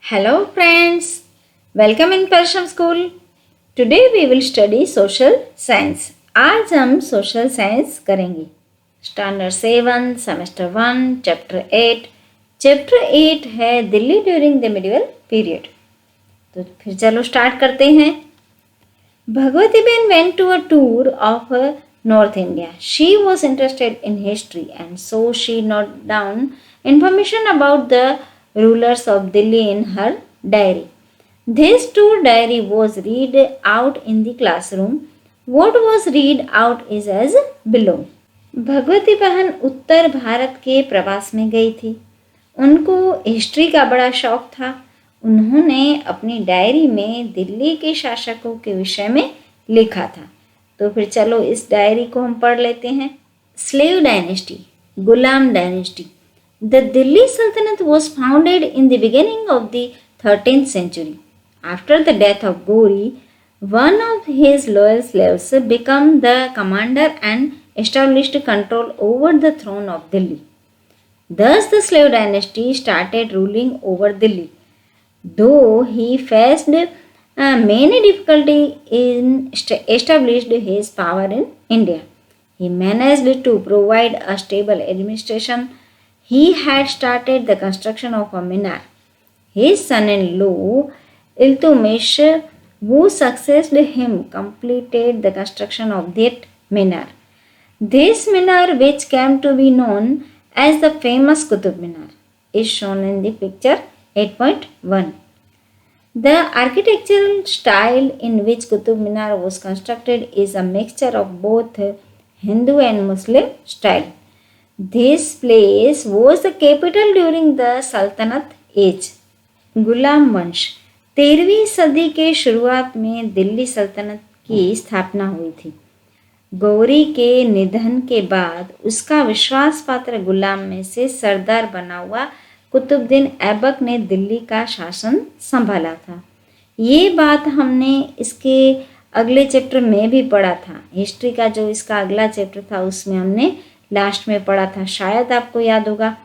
Hello friends, welcome in Persham School. Today we will study social science. आज हम social science करेंगे. Standard 7, Semester 1, Chapter 8. Chapter 8 है Delhi during the medieval period. तो फिर चलो start करते हैं. Bhagwati Ben went to a tour of North India. She was interested in history and so she noted down information about the rulers of Delhi in her diary. This tour diary was read out in the classroom. What was read out is as below. Bhagwati बहन उत्तर भारत के प्रवास में गई थी. उनको history का बड़ा शौक था. उन्होंने अपनी डायरी में दिल्ली के शासकों के विषय में लिखा था. तो फिर चलो इस डायरी को हम पढ़ लेते हैं. Slave dynasty, Ghulam dynasty. The Delhi Sultanate was founded in the beginning of the 13th century. After the death of Ghori, one of his loyal slaves became the commander and established control over the throne of Delhi. Thus the slave dynasty started ruling over Delhi. Though he faced many difficulties in establishing his power in India, he managed to provide a stable administration. He had started the construction of a minar. His son-in-law, Iltutmish, who succeeded him, completed the construction of that minar. This minar, which came to be known as the famous Qutub Minar, is shown in the picture 8.1. The architectural style in which Qutub Minar was constructed is a mixture of both Hindu and Muslim style. This place was the capital during the Sultanate age. गुलाम वंश. 13वीं सदी के शुरुआत में दिल्ली सल्तनत की स्थापना हुई थी. गौरी के निधन के बाद उसका विश्वास पात्र गुलाम में से सरदार बना हुआ कुतुबुद्दीन ऐबक ने दिल्ली का शासन संभाला था. ये बात हमने इसके अगले चैप्टर में भी पढ़ा था. हिस्ट्री का जो इसका अगला चैप्टर था उसमें हमने लास्ट में पढ़ा था, शायद आपको याद होगा.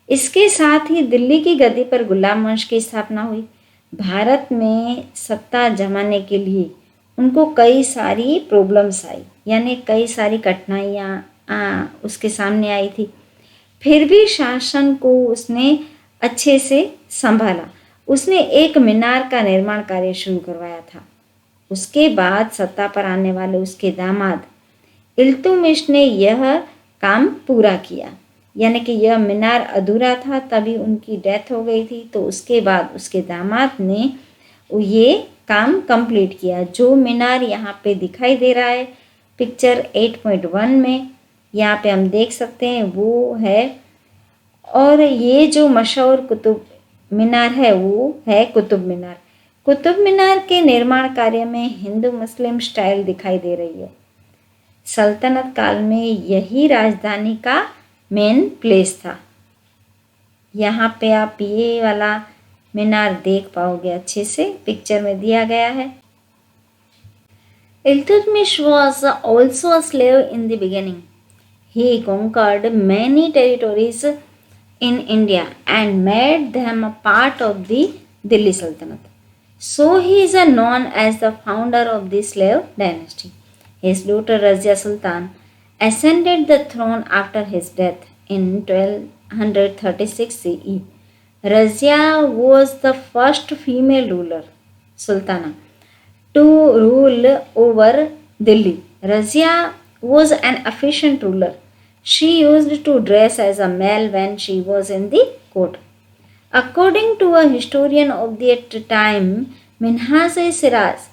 इसके साथ ही दिल्ली की गद्दी पर गुलाम वंश की स्थापना हुई. भारत में सत्ता जमाने के लिए उनको कई सारी प्रॉब्लम्स आई, यानी कई सारी कठिनाइयाँ उसके सामने आई थी. फिर भी शासन को उसने अच्छे से संभाला. उसने एक मीनार का निर्माण कार्य शुरू करवाया था. उसके बाद सत्ता पर आने वाले उसके दामाद इल्तुतमिश ने यह काम पूरा किया, यानी कि यह मीनार अधूरा था, तभी उनकी डेथ हो गई थी. तो उसके बाद उसके दामाद ने ये काम कंप्लीट किया. जो मीनार यहाँ पे दिखाई दे रहा है पिक्चर 8.1 में, यहाँ पे हम देख सकते हैं वो है. और ये जो मशहूर कुतुब मीनार है वो है कुतुब मीनार. कुतुब मीनार के निर्माण कार्य में हिंदू मुस्लिम स्टाइल दिखाई दे रही है. सल्तनत काल में यही राजधानी का मेन प्लेस था. यहाँ पे आप ये वाला मीनार देख पाओगे अच्छे से, पिक्चर में दिया गया है. Iltutmish was also a slave in the beginning. He conquered many territories in India and made them a part of the Delhi Sultanate. So he is known as the founder of the slave dynasty. His daughter Razia Sultan ascended the throne after his death in 1236 CE. Razia was the first female ruler, Sultana, to rule over Delhi. Razia was an efficient ruler. She used to dress as a male when she was in the court. According to a historian of that time, Minhaj-e-Siraz,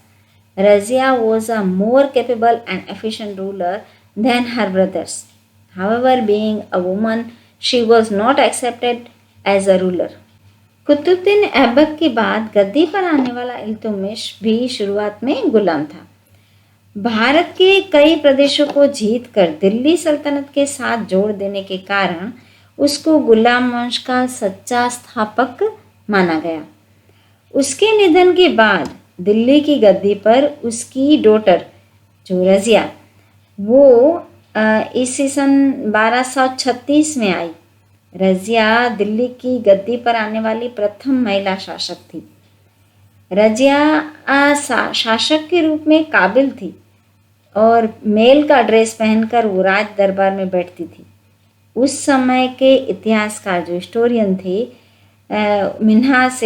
Razia was a more capable and efficient ruler than her brothers. However, being a woman, she was not accepted as a ruler. Qutubuddin Aibak के बाद गद्दी पर आने वाला इल्तुतमिश भी शुरुआत में गुलाम था. भारत के कई प्रदेशों को जीतकर दिल्ली सल्तनत के साथ जोड़ देने के कारण उसको गुलाम वंश का सच्चा स्थापक माना गया. उसके निधन के बाद दिल्ली की गद्दी पर उसकी डॉटर जो रजिया वो ईस्वी सन 1236 में आई रज़िया दिल्ली की गद्दी पर आने वाली प्रथम महिला शासक थी। रज़िया शासक के रूप में काबिल थी और मेल का ड्रेस पहनकर वो राज दरबार में बैठती थी। उस समय के इतिहासकार जो हिस्टोरियन थे मिन्हाज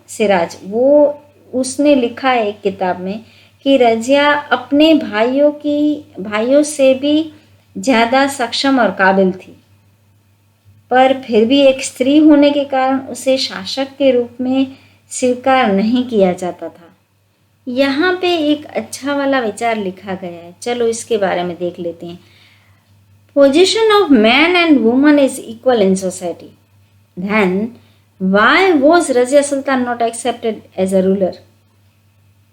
सिराज, वो उसने लिखा है एक किताब में कि रज़िया अपने भाइयों से भी ज़्यादा सक्षम और काबिल थी, पर फिर भी एक स्त्री होने के कारण उसे शासक के रूप में स्वीकार नहीं किया जाता था। यहाँ पे एक अच्छा वाला विचार लिखा गया है, चलो इसके बारे में देख लेते हैं। Position of man and woman is equal in society, then why was Razia Sultan not accepted as a ruler?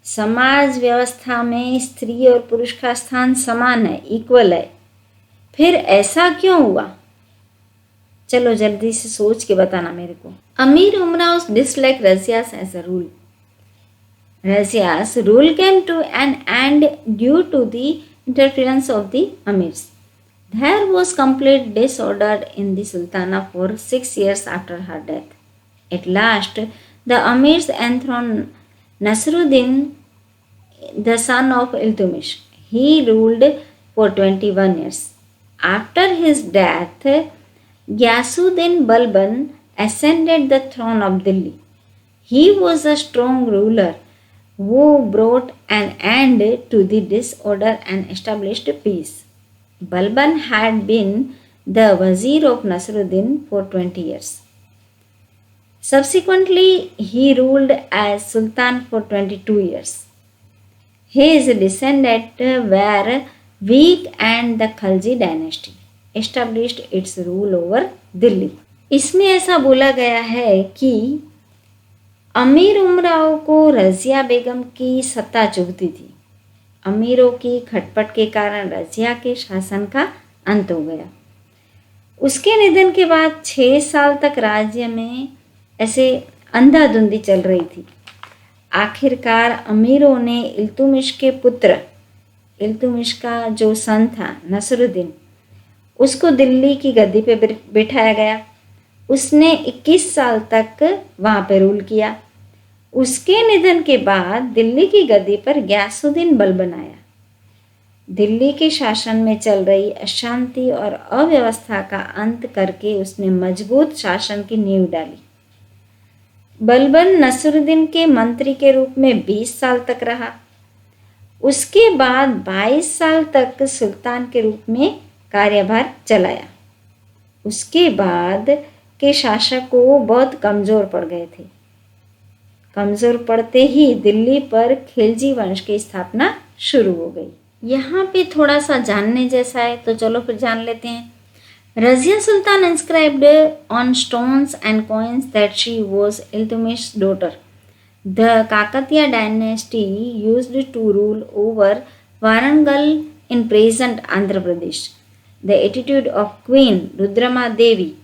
समाज व्यवस्था में स्त्री और पुरुष का स्थान समान है, इक्वल है, फिर ऐसा क्यों हुआ? चलो जल्दी से सोच के बताना मेरे को। अमीर उमराव dislike Razia's as a rule. Razia's rule came to an end due to the interference of the Amirs. There was complete disorder in the Sultana for 6 years after her death. At last, the Amirs enthroned Nasruddin, the son of Iltutmish. He ruled for 21 years. After his death, Ghiyasuddin Balban ascended the throne of Delhi. He was a strong ruler who brought an end to the disorder and established peace. Balban had been the Wazir of Nasruddin for 20 years. Subsequently, he ruled as Sultan for 22 years. His descendants were weak and the Khalji dynasty established its rule over Delhi. इसमें ऐसा बोला गया है कि अमीर उमराव को रज़िया बेगम की सत्ता चुभती थी। अमीरों की खटपट के कारण रज़िया के शासन का अंत हो गया। उसके निधन के बाद 6 साल तक राज्य में ऐसे अंधाधुंधी चल रही थी। आखिरकार अमीरों ने इल्तुमिश के पुत्र, इल्तुमिश का जो सन था नसरुद्दीन, उसको दिल्ली की गद्दी पे बिठाया गया। उसने 21 साल तक वहाँ पे रूल किया। उसके निधन के बाद दिल्ली की गद्दी पर गियासुद्दीन बलबन आया। दिल्ली के शासन में चल रही अशांति और अव्यवस्था का अंत करके उसने मजबूत शासन की नींव डाली। बलबन नसरुद्दीन के मंत्री के रूप में 20 साल तक रहा। उसके बाद 22 साल तक सुल्तान के रूप में कार्यभार चलाया। उसके बाद के शासक को बहुत कमज़ोर पड़ गए थे। कमज़ोर पड़ते ही दिल्ली पर खिलजी वंश की स्थापना शुरू हो गई। यहाँ पे थोड़ा सा जानने जैसा है, तो चलो फिर जान लेते हैं। रज़िया सुल्तान inscribed on stones and coins that she was Iltutmish's daughter. The Kakatiya dynasty used to rule over Warangal in present Andhra Pradesh. The attitude of Queen Rudrama Devi,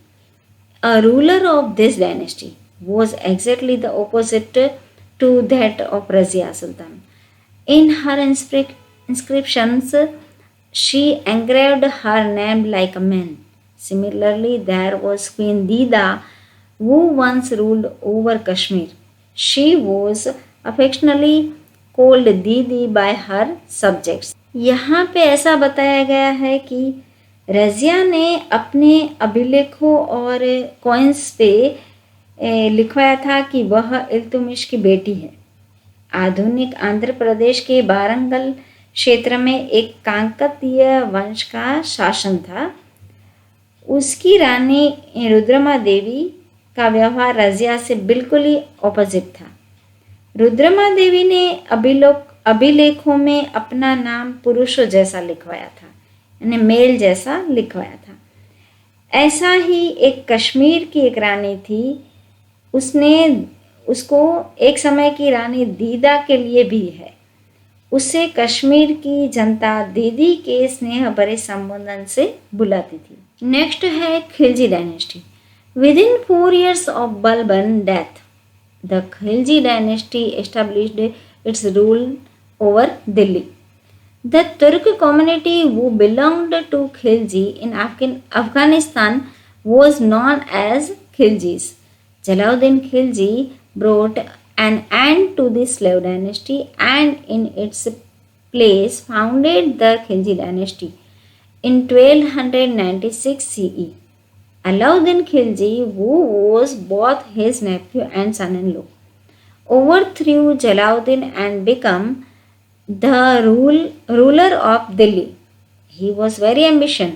a ruler of this dynasty, was exactly the opposite to that of Razia Sultan. In her inscriptions, she engraved her name like a man. Similarly, there was Queen Dida, who once ruled over Kashmir. She was affectionately called Didi by her subjects. यहाँ पे ऐसा बताया गया है कि रज़िया ने अपने अभिलेखों और कॉइन्स पे लिखवाया था कि वह इल्तुमिश की बेटी है। आधुनिक आंध्र प्रदेश के वारंगल क्षेत्र में एक काकतीय वंश का शासन था। उसकी रानी रुद्रमा देवी का व्यवहार रज़िया से बिल्कुल ही ऑपोजिट था। रुद्रमा देवी ने अभिलेखों में अपना नाम पुरुषों जैसा लिखवाया था, यानी मेल जैसा लिखवाया था। ऐसा ही एक कश्मीर की एक रानी थी, उसको एक समय की रानी दीदा के लिए भी है। उसे कश्मीर की जनता दीदी के स्नेह भरे संबोधन से बुलाती थी। नेक्स्ट है Khilji dynasty. Within 4 years of Balban's death, the Khilji dynasty established its rule over Delhi. The Turk community who belonged to Khilji in Afghanistan was known as Khiljis. Jalaluddin Khilji brought an end to the slave dynasty and in its place founded the Khilji dynasty in 1296 CE. Alauddin Khilji, who was both his nephew and son-in-law, overthrew Jalaluddin and became the ruler of Delhi. He was very ambitious.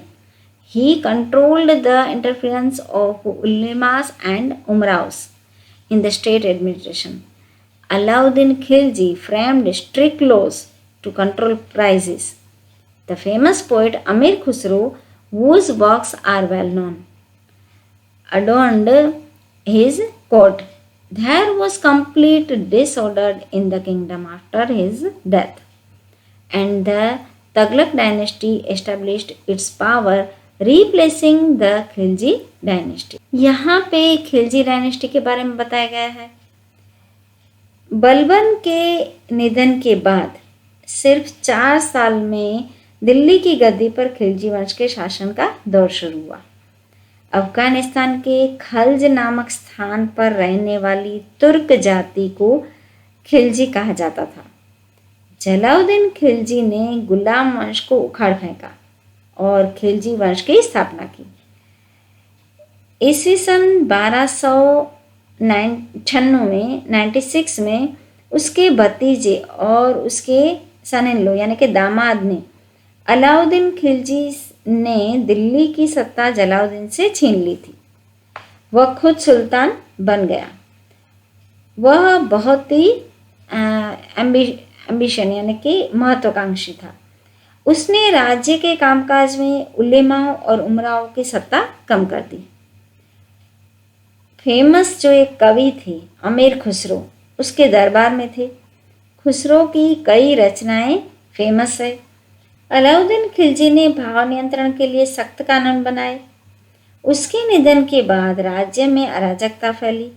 He controlled the interference of ulemas and umraos in the state administration. Alauddin Khilji framed strict laws to control prices. The famous poet Amir Khusro, whose works are well known, adorned his court. There was complete disorder in the kingdom after his death, and the Tughlaq dynasty established its power, replacing the Khilji dynasty. यहाँ पे Khilji dynasty के बारे में बताया गया है. बलबन के निधन के बाद सिर्फ 4 साल में दिल्ली की गद्दी पर खिलजी वंश के शासन का दौर शुरू हुआ. अफगानिस्तान के खल्ज नामक स्थान पर रहने वाली तुर्क जाति को खिलजी कहा जाता था. जलालुद्दीन खिलजी ने गुलाम वंश को उखाड़ फेंका और खिलजी वंश की स्थापना की. ईस्वी सन 1296 में उसके भतीजे और उसके सन-इन-लॉ यानी कि दामाद ने अलाउद्दीन खिलजी ने दिल्ली की सत्ता जलालुद्दीन से छीन ली थी. वह खुद सुल्तान बन गया. वह बहुत ही एम्बिशन यानी कि महत्वाकांक्षी था. उसने राज्य के कामकाज में उलेमाओं और उमराओं की सत्ता कम कर दी. फेमस जो एक कवि थे अमीर खुसरो उसके दरबार में थे. खुसरो की कई रचनाएं फेमस है. अलाउद्दीन खिलजी ने भाव नियंत्रण के लिए सख्त कानून बनाए. उसके निधन के बाद राज्य में अराजकता फैली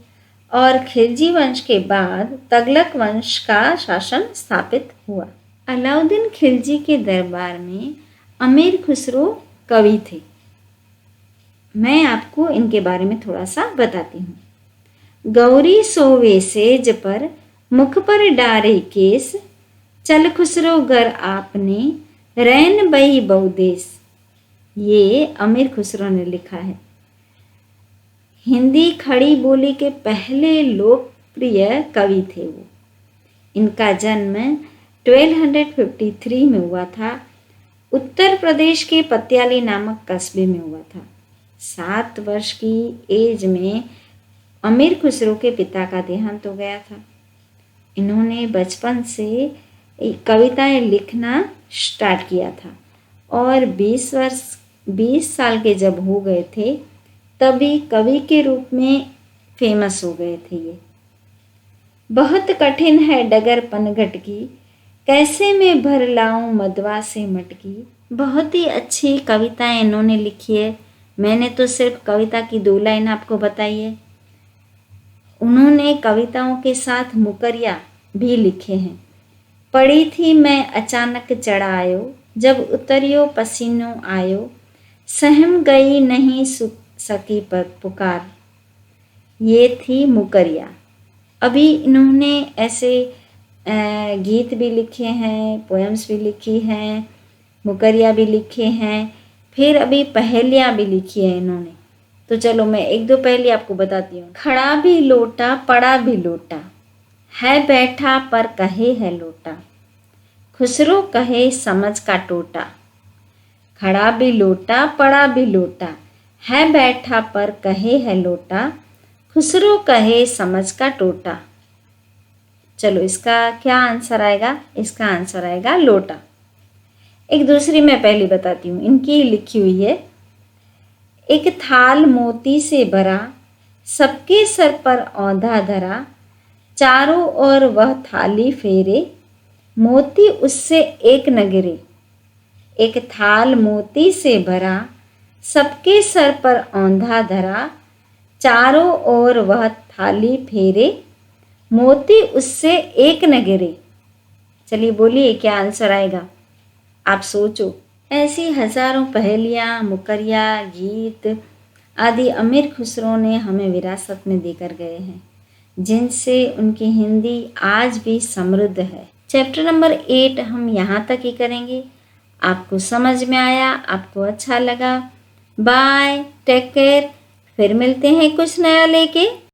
और खिलजी वंश के बाद तगलक वंश का शासन स्थापित हुआ. अलाउद्दीन खिलजी के दरबार में अमीर खुसरो कवि थे. मैं आपको इनके बारे में थोड़ा सा बताती हूँ. गौरी सोवे सेज पर मुख पर डारे केस, चल खुसरो गर आपने रैन बई बहुदेश. ये अमीर खुसरो ने लिखा है. हिंदी खड़ी बोली के पहले लोकप्रिय कवि थे वो. इनका जन्म 1253 में हुआ था. उत्तर प्रदेश के पतियाली नामक कस्बे में हुआ था. 7 वर्ष की एज में अमीर खुसरो के पिता का देहांत हो गया था. इन्होंने बचपन से कविताएं लिखना स्टार्ट किया था और 20 साल के जब हो गए थे तभी कवि के रूप में फेमस हो गए थे. ये बहुत कठिन है डगर पनघट की, कैसे मैं भर लाऊं मदवा से मटकी. बहुत ही अच्छी कविताएं इन्होंने लिखी है. मैंने तो सिर्फ कविता की 2 लाइन आपको बताई है. उन्होंने कविताओं के साथ मुकरिया भी लिखे हैं. पड़ी थी मैं अचानक चढ़ा आयो, जब उतरियो पसीनो आयो, सहम गई नहीं सकी पर पुकार. ये थी मुकरिया. अभी इन्होंने ऐसे गीत भी लिखे हैं, पोएम्स भी लिखी हैं, मुकरिया भी लिखे हैं, फिर अभी पहेलियाँ भी लिखी है इन्होंने. तो चलो मैं 1-2 पहेली आपको बताती हूँ. खड़ा भी लोटा पड़ा भी लोटा, है बैठा पर कहे है लोटा, खुसरो कहे समझ का टोटा. खड़ा भी लोटा पड़ा भी लोटा, है बैठा पर कहे है लोटा, खुसरो कहे समझ का टोटा. चलो इसका क्या आंसर आएगा? इसका आंसर आएगा लोटा. एक दूसरी मैं पहली बताती हूँ. इनकी लिखी हुई है. एक थाल मोती से भरा, सबके सर पर औंधा धरा, चारों ओर वह थाली फेरे, मोती उससे एक न गिरे. एक थाल मोती से भरा, सबके सर पर औंधा धरा, चारों ओर वह थाली फेरे, मोती उससे एक न गिरे. चलिए बोलिए क्या आंसर आएगा? आप सोचो. ऐसी हजारों पहेलियाँ, मुकरिया, गीत आदि अमीर खुसरो ने हमें विरासत में देकर गए हैं, जिनसे उनकी हिंदी आज भी समृद्ध है। चैप्टर नंबर 8 हम यहाँ तक ही करेंगे। आपको समझ में आया, आपको अच्छा लगा? Bye, take care. फिर मिलते हैं कुछ नया लेके।